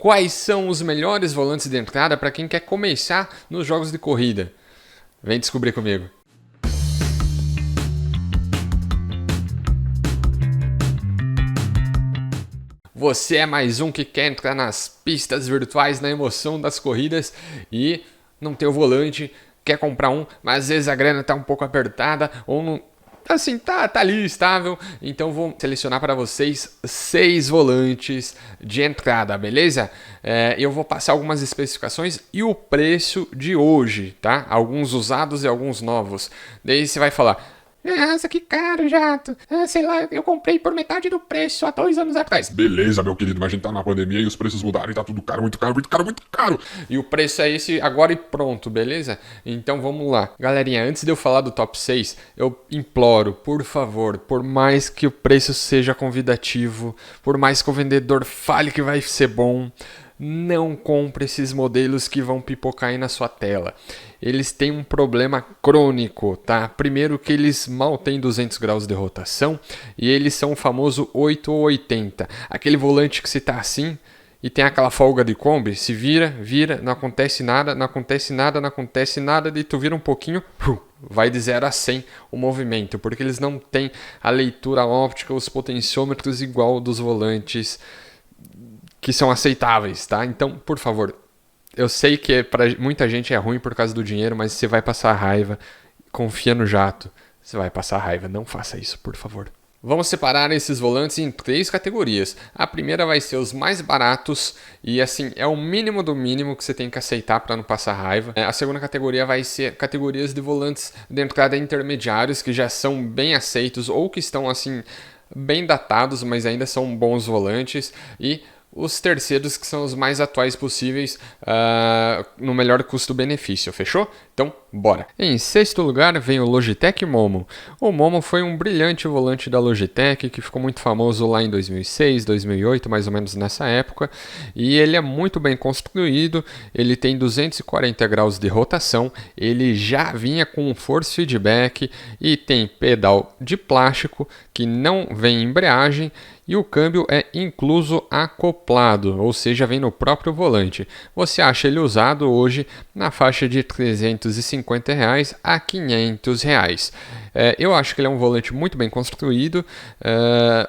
Quais são os melhores volantes de entrada para quem quer começar nos jogos de corrida? Vem descobrir comigo. Você é mais um que quer entrar nas pistas virtuais, na emoção das corridas e não tem o volante, quer comprar um, mas às vezes a grana está um pouco apertada ou não... Assim, tá ali estável, então vou selecionar para vocês 6 volantes de entrada, beleza? Eu vou passar algumas especificações e o preço de hoje, tá? Alguns usados e alguns novos. Daí você vai falar... Nossa, que caro, Jato. Sei lá, eu comprei por metade do preço há 2 anos atrás. Beleza, meu querido, mas a gente tá na pandemia e os preços mudaram e tá tudo caro, muito caro, muito caro, muito caro. E o preço é esse agora e pronto, beleza? Então vamos lá. Galerinha, antes de eu falar do top 6, eu imploro, por favor, por mais que o preço seja convidativo, por mais que o vendedor fale que vai ser bom, não compre esses modelos que vão pipocar aí na sua tela. Eles têm um problema crônico, tá? Primeiro que eles mal têm 200 graus de rotação e eles são o famoso 8 ou 80. Aquele volante que você tá assim e tem aquela folga de Kombi, se vira, não acontece nada, não acontece nada, não acontece nada, daí tu vira um pouquinho, vai de 0 a 100 o movimento, porque eles não têm a leitura óptica, os potenciômetros igual dos volantes que são aceitáveis, tá? Então, por favor, eu sei que para muita gente é ruim por causa do dinheiro, mas você vai passar raiva. Confia no Jato, você vai passar raiva. Não faça isso, por favor. Vamos separar esses volantes em 3 categorias. A primeira vai ser os mais baratos e assim é o mínimo do mínimo que você tem que aceitar para não passar raiva. A segunda categoria vai ser categorias de volantes de entrada intermediários que já são bem aceitos ou que estão assim bem datados, mas ainda são bons volantes, e os terceiros que são os mais atuais possíveis no melhor custo-benefício, fechou? Então, bora! Em sexto lugar vem o Logitech Momo. O Momo foi um brilhante volante da Logitech que ficou muito famoso lá em 2006, 2008, mais ou menos nessa época, e ele é muito bem construído, ele tem 240 graus de rotação, ele já vinha com force feedback e tem pedal de plástico que não vem embreagem, e o câmbio é incluso acoplado, ou seja, vem no próprio volante. Você acha ele usado hoje na faixa de R$350 a R$500. Eu acho que ele é um volante muito bem construído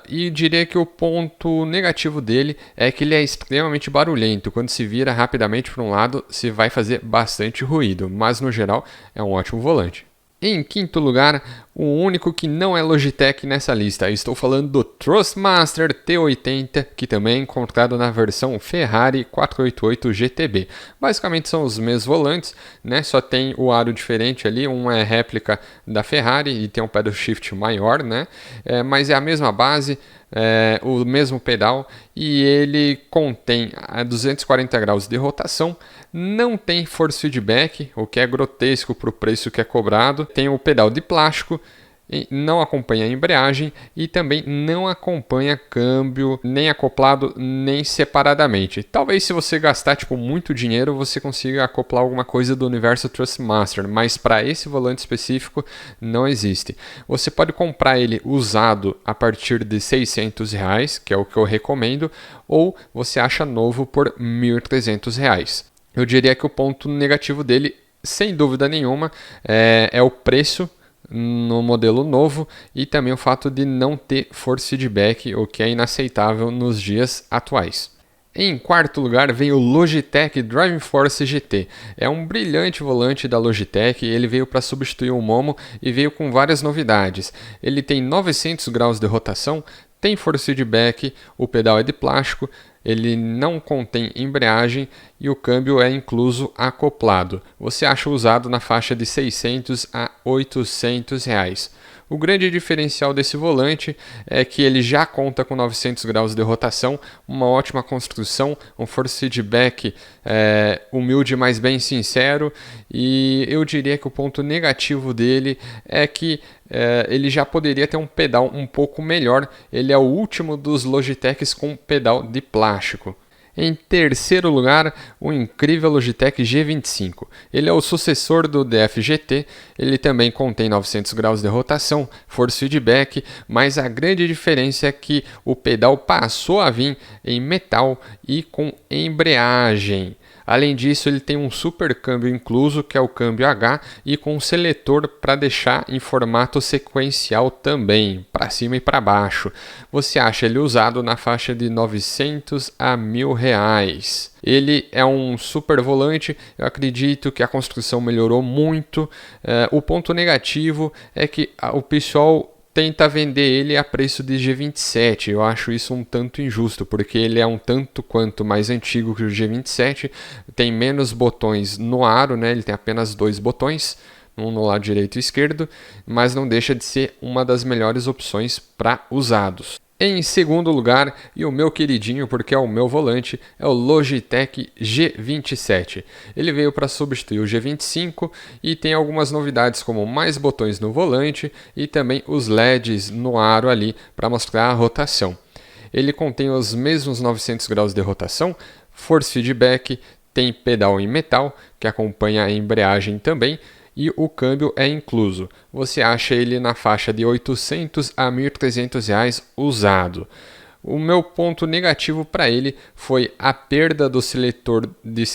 e diria que o ponto negativo dele é que ele é extremamente barulhento. Quando se vira rapidamente para um lado, se vai fazer bastante ruído, mas no geral é um ótimo volante. Em quinto lugar, o único que não é Logitech nessa lista, estou falando do Thrustmaster T80, que também é encontrado na versão Ferrari 488 GTB. Basicamente são os mesmos volantes, né? Só tem o aro diferente ali, um é réplica da Ferrari e tem um pedal shift maior, né? Mas é a mesma base, o mesmo pedal, e ele contém 240 graus de rotação, não tem force feedback, o que é grotesco para o preço que é cobrado, tem o pedal de plástico, não acompanha a embreagem e também não acompanha câmbio, nem acoplado, nem separadamente. Talvez se você gastar muito dinheiro, você consiga acoplar alguma coisa do universo Thrustmaster, mas para esse volante específico não existe. Você pode comprar ele usado a partir de R$600, que é o que eu recomendo, ou você acha novo por R$1.300. Eu diria que o ponto negativo dele, sem dúvida nenhuma, é o preço no modelo novo e também o fato de não ter force feedback, o que é inaceitável nos dias atuais. Em quarto lugar vem o Logitech Driving Force GT. É um brilhante volante da Logitech, ele veio para substituir o Momo e veio com várias novidades. Ele tem 900 graus de rotação, tem force feedback, o pedal é de plástico, ele não contém embreagem e o câmbio é incluso acoplado. Você acha usado na faixa de R$600 a R$800. O grande diferencial desse volante é que ele já conta com 900 graus de rotação, uma ótima construção, um force feedback humilde, mas bem sincero, e eu diria que o ponto negativo dele é que ele já poderia ter um pedal um pouco melhor. Ele é o último dos Logitechs com pedal de plástico. Em terceiro lugar, o incrível Logitech G25. Ele é o sucessor do DF-GT, ele também contém 900 graus de rotação, force feedback, mas a grande diferença é que o pedal passou a vir em metal e com embreagem. Além disso, ele tem um super câmbio incluso, que é o câmbio H, e com um seletor para deixar em formato sequencial também, para cima e para baixo. Você acha ele usado na faixa de 900 a R$ 1.000. Ele é um super volante, eu acredito que a construção melhorou muito. O ponto negativo é que o pessoal tenta vender ele a preço de G27. Eu acho isso um tanto injusto, porque ele é um tanto quanto mais antigo que o G27, tem menos botões no aro, né? Ele tem apenas 2 botões, um no lado direito e esquerdo, mas não deixa de ser uma das melhores opções para usados. Em segundo lugar, e o meu queridinho, porque é o meu volante, é o Logitech G27. Ele veio para substituir o G25 e tem algumas novidades, como mais botões no volante e também os LEDs no aro ali para mostrar a rotação. Ele contém os mesmos 900 graus de rotação, force feedback, tem pedal em metal, que acompanha a embreagem também, e o câmbio é incluso. Você acha ele na faixa de R$ 800 a R$ 1.300 usado. O meu ponto negativo para ele foi a perda do seletor de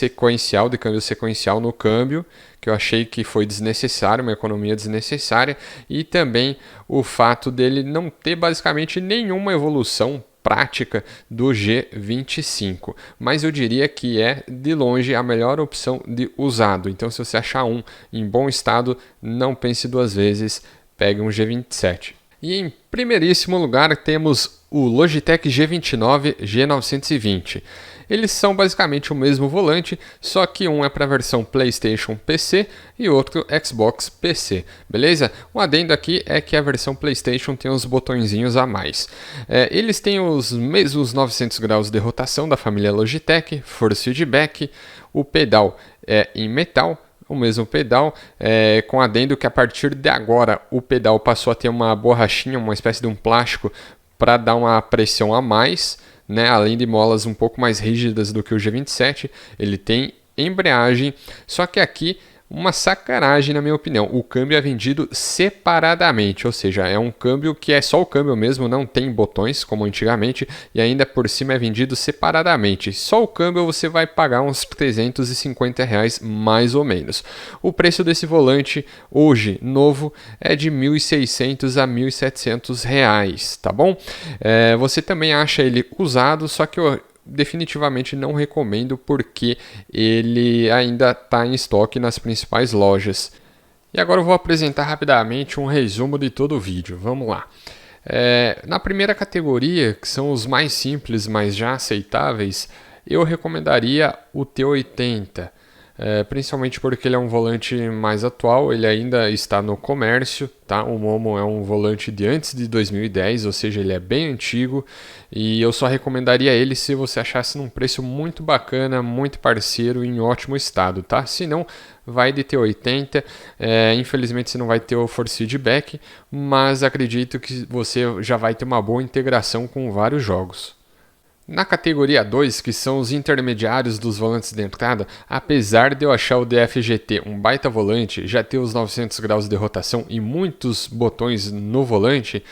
câmbio sequencial no câmbio, que eu achei que foi desnecessário, uma economia desnecessária, e também o fato dele não ter basicamente nenhuma evolução prática do G25, mas eu diria que é de longe a melhor opção de usado. Então, se você achar um em bom estado, não pense duas vezes, pegue um G27. E em primeiríssimo lugar temos o Logitech G29 G920. Eles são basicamente o mesmo volante, só que um é para a versão PlayStation PC e outro Xbox PC, beleza? O adendo aqui é que a versão PlayStation tem uns botõezinhos a mais. Eles têm os mesmos 900 graus de rotação da família Logitech, force feedback, o pedal é em metal, o mesmo pedal, com adendo que a partir de agora o pedal passou a ter uma borrachinha, uma espécie de um plástico para dar uma pressão a mais, né? Além de molas um pouco mais rígidas do que o G27, ele tem embreagem, só que aqui uma sacanagem na minha opinião, o câmbio é vendido separadamente, ou seja, é um câmbio que é só o câmbio mesmo, não tem botões como antigamente, e ainda por cima é vendido separadamente. Só o câmbio você vai pagar uns R$ 350 mais ou menos. O preço desse volante hoje, novo, é de R$ 1.600 a R$ 1.700, tá bom? Você também acha ele usado, só que eu definitivamente não recomendo porque ele ainda está em estoque nas principais lojas. E agora eu vou apresentar rapidamente um resumo de todo o vídeo. Vamos lá. Na primeira categoria, que são os mais simples, mas já aceitáveis, eu recomendaria o T80. Principalmente porque ele é um volante mais atual, ele ainda está no comércio, tá? O Momo é um volante de antes de 2010, ou seja, ele é bem antigo e eu só recomendaria ele se você achasse num preço muito bacana, muito parceiro, em ótimo estado, tá? Se não, vai de T80, infelizmente você não vai ter o force feedback, mas acredito que você já vai ter uma boa integração com vários jogos. Na categoria 2, que são os intermediários dos volantes de entrada, apesar de eu achar o DF-GT um baita volante, já ter os 900 graus de rotação e muitos botões no volante,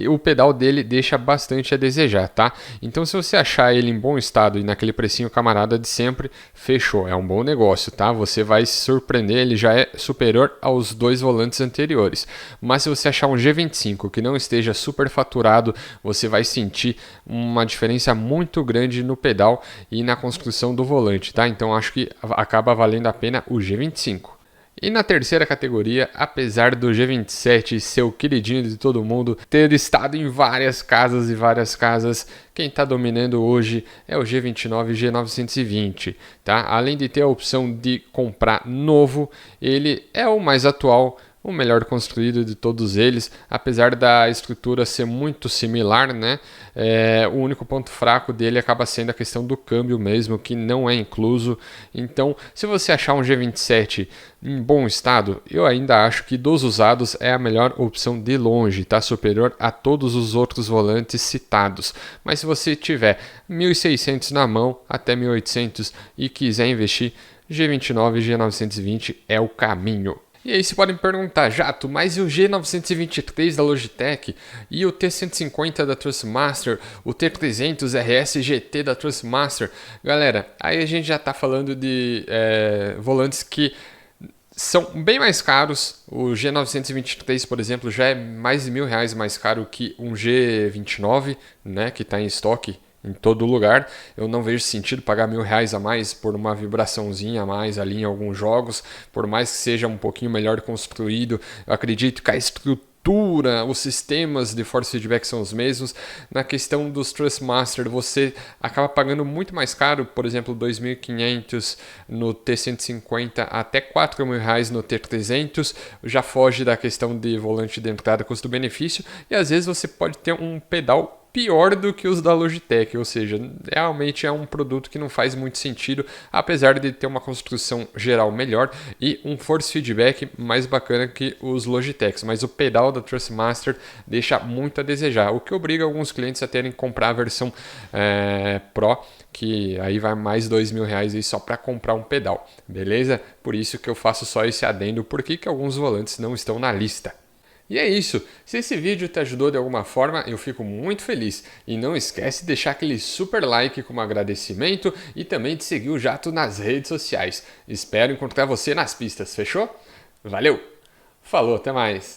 o pedal dele deixa bastante a desejar, tá? Então se você achar ele em bom estado e naquele precinho camarada de sempre, fechou, é um bom negócio, tá? Você vai se surpreender, ele já é superior aos 2 volantes anteriores. Mas se você achar um G25 que não esteja super faturado, você vai sentir uma diferença muito grande no pedal e na construção do volante, tá? Então acho que acaba valendo a pena o G25. E na terceira categoria, apesar do G27 ser o queridinho de todo mundo, ter estado em várias casas, quem está dominando hoje é o G29 G920, tá? Além de ter a opção de comprar novo, ele é o mais atual, o melhor construído de todos eles, apesar da estrutura ser muito similar, né? O único ponto fraco dele acaba sendo a questão do câmbio mesmo, que não é incluso. Então, se você achar um G27 em bom estado, eu ainda acho que dos usados é a melhor opção de longe, está superior a todos os outros volantes citados. Mas se você tiver 1.600 na mão até 1.800 e quiser investir, G29 e G920 é o caminho. E aí se podem perguntar, Jato, mas e o G923 da Logitech e o T150 da Trustmaster, o T300 RS GT da Trustmaster? Galera, aí a gente já está falando de volantes que são bem mais caros. O G923, por exemplo, já é mais de R$ 1.000 mais caro que um G29, né, que está em estoque em todo lugar. Eu não vejo sentido pagar R$ 1.000 a mais por uma vibraçãozinha a mais ali em alguns jogos, por mais que seja um pouquinho melhor construído. Eu acredito que a estrutura, os sistemas de force feedback são os mesmos. Na questão dos Trustmaster, você acaba pagando muito mais caro, por exemplo, R$ 2.500 no T150 até R$ 4.000 no T300. Já foge da questão de volante de entrada custo-benefício, e às vezes você pode ter um pedal pior do que os da Logitech, ou seja, realmente é um produto que não faz muito sentido, apesar de ter uma construção geral melhor e um force feedback mais bacana que os Logitechs, mas o pedal da Trustmaster deixa muito a desejar, o que obriga alguns clientes a terem que comprar a versão Pro, que aí vai mais R$ 2.000 aí só para comprar um pedal, beleza? Por isso que eu faço só esse adendo, porque que alguns volantes não estão na lista. E é isso, se esse vídeo te ajudou de alguma forma, eu fico muito feliz. E não esquece de deixar aquele super like como agradecimento e também de seguir o Jato nas redes sociais. Espero encontrar você nas pistas, fechou? Valeu! Falou, até mais!